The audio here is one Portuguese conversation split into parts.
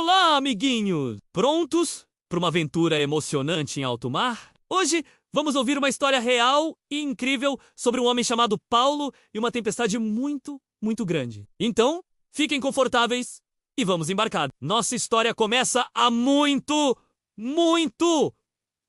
Olá, amiguinhos! Prontos para uma aventura emocionante em alto mar? Hoje vamos ouvir uma história real e incrível sobre um homem chamado Paulo e uma tempestade muito, muito grande. Então, fiquem confortáveis e vamos embarcar. Nossa história começa há muito, muito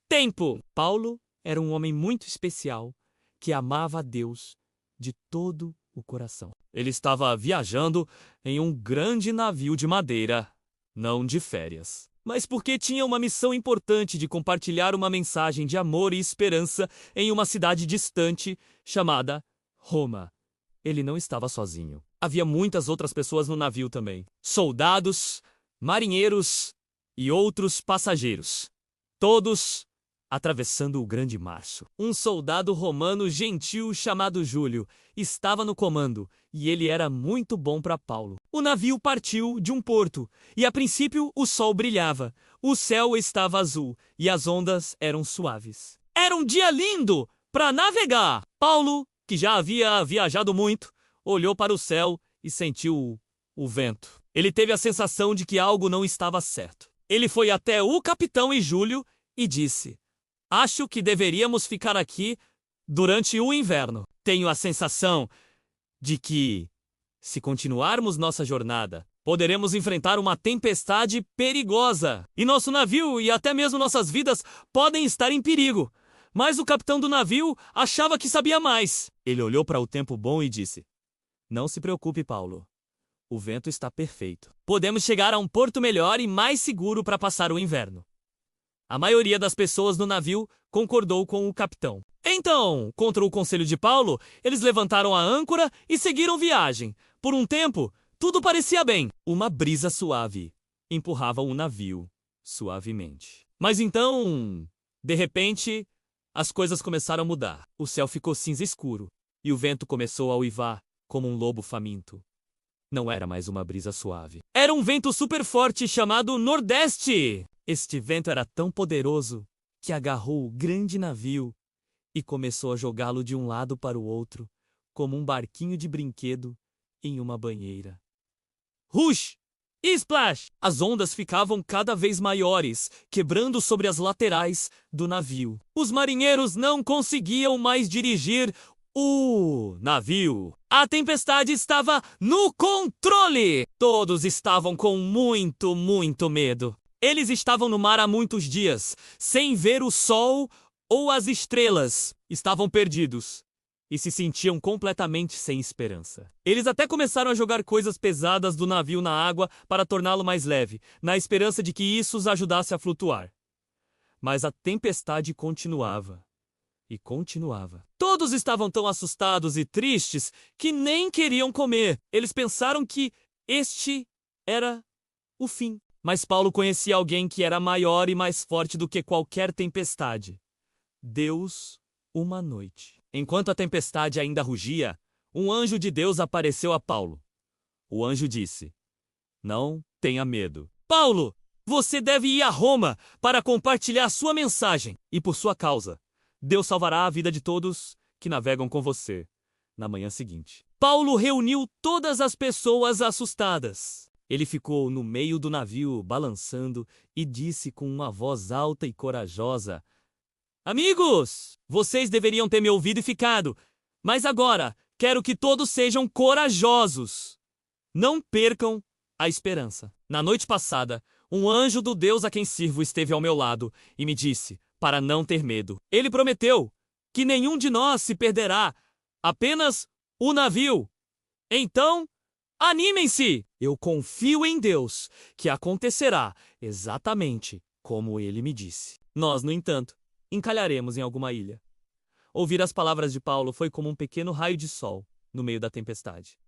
tempo. Paulo era um homem muito especial que amava a Deus de todo o coração. Ele estava viajando em um grande navio de madeira, não de férias, mas porque tinha uma missão importante de compartilhar uma mensagem de amor e esperança em uma cidade distante chamada Roma. Ele não estava sozinho. Havia muitas outras pessoas no navio também. Soldados, marinheiros e outros passageiros. Todos atravessando o grande março. Um soldado romano gentil chamado Júlio estava no comando e ele era muito bom para Paulo. O navio partiu de um porto e a princípio o sol brilhava, o céu estava azul e as ondas eram suaves. Era um dia lindo para navegar! Paulo, que já havia viajado muito, olhou para o céu e sentiu o vento. Ele teve a sensação de que algo não estava certo. Ele foi até o capitão e Júlio e disse: "Acho que deveríamos ficar aqui durante o inverno. Tenho a sensação de que, se continuarmos nossa jornada, poderemos enfrentar uma tempestade perigosa. E nosso navio e até mesmo nossas vidas podem estar em perigo." Mas o capitão do navio achava que sabia mais. Ele olhou para o tempo bom e disse: "Não se preocupe, Paulo. O vento está perfeito. Podemos chegar a um porto melhor e mais seguro para passar o inverno." A maioria das pessoas no navio concordou com o capitão. Então, contra o conselho de Paulo, eles levantaram a âncora e seguiram viagem. Por um tempo, tudo parecia bem. Uma brisa suave empurrava o navio suavemente. Mas então, de repente, as coisas começaram a mudar. O céu ficou cinza escuro e o vento começou a uivar como um lobo faminto. Não era mais uma brisa suave. Era um vento super forte chamado Nordeste. Este vento era tão poderoso que agarrou o grande navio e começou a jogá-lo de um lado para o outro, como um barquinho de brinquedo em uma banheira. Rush! E splash! As ondas ficavam cada vez maiores, quebrando sobre as laterais do navio. Os marinheiros não conseguiam mais dirigir o navio. A tempestade estava no controle! Todos estavam com muito, muito medo. Eles estavam no mar há muitos dias, sem ver o sol ou as estrelas. Estavam perdidos e se sentiam completamente sem esperança. Eles até começaram a jogar coisas pesadas do navio na água para torná-lo mais leve, na esperança de que isso os ajudasse a flutuar. Mas a tempestade continuava e continuava. Todos estavam tão assustados e tristes que nem queriam comer. Eles pensaram que este era o fim. Mas Paulo conhecia alguém que era maior e mais forte do que qualquer tempestade. Deus, uma noite. Enquanto a tempestade ainda rugia, um anjo de Deus apareceu a Paulo. O anjo disse: "Não tenha medo. Paulo, você deve ir a Roma para compartilhar sua mensagem. E por sua causa, Deus salvará a vida de todos que navegam com você." Na manhã seguinte, Paulo reuniu todas as pessoas assustadas. Ele ficou no meio do navio, balançando, e disse com uma voz alta e corajosa: "Amigos, vocês deveriam ter me ouvido e ficado, mas agora quero que todos sejam corajosos. Não percam a esperança. Na noite passada, um anjo do Deus a quem sirvo esteve ao meu lado e me disse para não ter medo. Ele prometeu que nenhum de nós se perderá, apenas o navio. Então, animem-se! Eu confio em Deus, que acontecerá exatamente como ele me disse." Nós, no entanto, encalharemos em alguma ilha. Ouvir as palavras de Paulo foi como um pequeno raio de sol no meio da tempestade.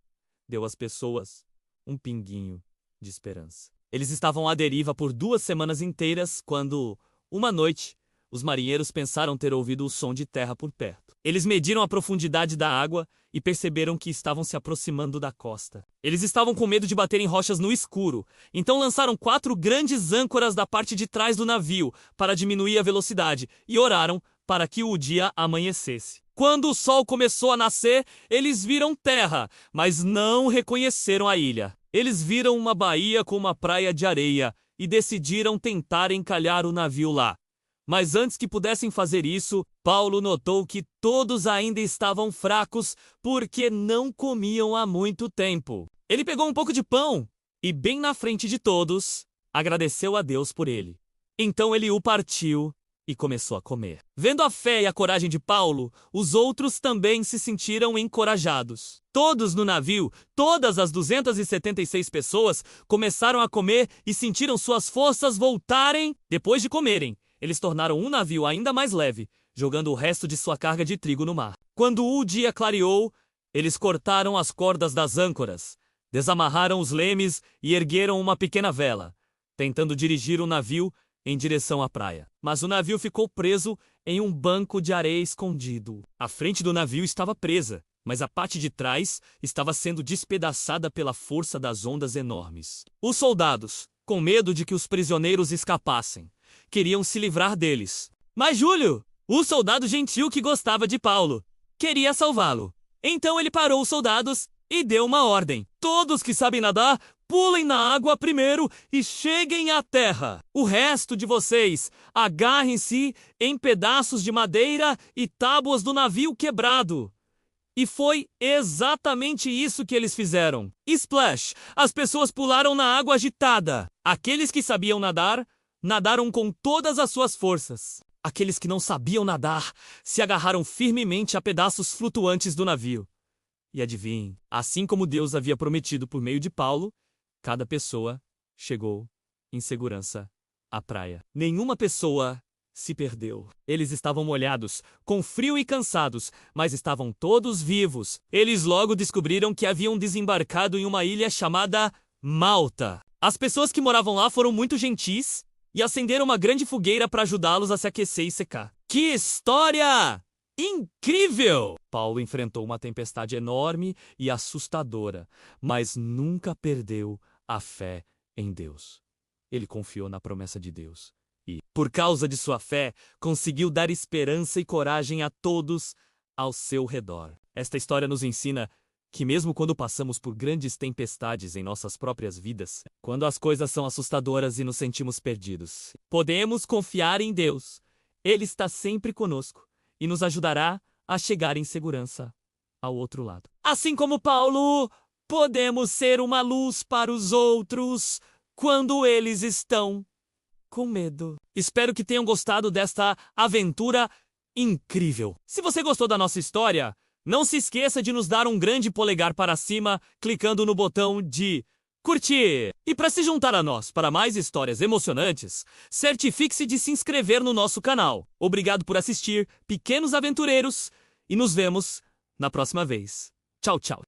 Deu às pessoas um pinguinho de esperança. Eles estavam à deriva por 2 semanas inteiras quando, uma noite, os marinheiros pensaram ter ouvido o som de terra por perto. Eles mediram a profundidade da água e perceberam que estavam se aproximando da costa. Eles estavam com medo de bater em rochas no escuro, então lançaram 4 grandes âncoras da parte de trás do navio para diminuir a velocidade e oraram para que o dia amanhecesse. Quando o sol começou a nascer, eles viram terra, mas não reconheceram a ilha. Eles viram uma baía com uma praia de areia e decidiram tentar encalhar o navio lá. Mas antes que pudessem fazer isso, Paulo notou que todos ainda estavam fracos porque não comiam há muito tempo. Ele pegou um pouco de pão e, bem na frente de todos, agradeceu a Deus por ele. Então ele o partiu e começou a comer. Vendo a fé e a coragem de Paulo, os outros também se sentiram encorajados. Todos no navio, todas as 276 pessoas, começaram a comer e sentiram suas forças voltarem. Depois de comerem, eles tornaram um navio ainda mais leve, jogando o resto de sua carga de trigo no mar. Quando o dia clareou, eles cortaram as cordas das âncoras, desamarraram os lemes e ergueram uma pequena vela, tentando dirigir o navio em direção à praia. Mas o navio ficou preso em um banco de areia escondido. A frente do navio estava presa, mas a parte de trás estava sendo despedaçada pela força das ondas enormes. Os soldados, com medo de que os prisioneiros escapassem, queriam se livrar deles. Mas Júlio, o soldado gentil que gostava de Paulo, queria salvá-lo. Então ele parou os soldados e deu uma ordem. Todos que sabem nadar, pulem na água primeiro e cheguem à terra. O resto de vocês, agarrem-se em pedaços de madeira e tábuas do navio quebrado. E foi exatamente isso que eles fizeram. Splash! As pessoas pularam na água agitada. Aqueles que sabiam nadar, nadaram com todas as suas forças. Aqueles que não sabiam nadar, se agarraram firmemente a pedaços flutuantes do navio. E adivinhem, assim como Deus havia prometido por meio de Paulo, cada pessoa chegou em segurança à praia. Nenhuma pessoa se perdeu. Eles estavam molhados, com frio e cansados, mas estavam todos vivos. Eles logo descobriram que haviam desembarcado em uma ilha chamada Malta. As pessoas que moravam lá foram muito gentis e acenderam uma grande fogueira para ajudá-los a se aquecer e secar. Que história incrível! Paulo enfrentou uma tempestade enorme e assustadora, mas nunca perdeu a fé em Deus. Ele confiou na promessa de Deus e, por causa de sua fé, conseguiu dar esperança e coragem a todos ao seu redor. Esta história nos ensina que mesmo quando passamos por grandes tempestades em nossas próprias vidas, quando as coisas são assustadoras e nos sentimos perdidos, podemos confiar em Deus. Ele está sempre conosco e nos ajudará a chegar em segurança ao outro lado. Assim como Paulo, podemos ser uma luz para os outros quando eles estão com medo. Espero que tenham gostado desta aventura incrível. Se você gostou da nossa história, não se esqueça de nos dar um grande polegar para cima, clicando no botão de curtir. E para se juntar a nós para mais histórias emocionantes, certifique-se de se inscrever no nosso canal. Obrigado por assistir, pequenos aventureiros, e nos vemos na próxima vez. Tchau, tchau.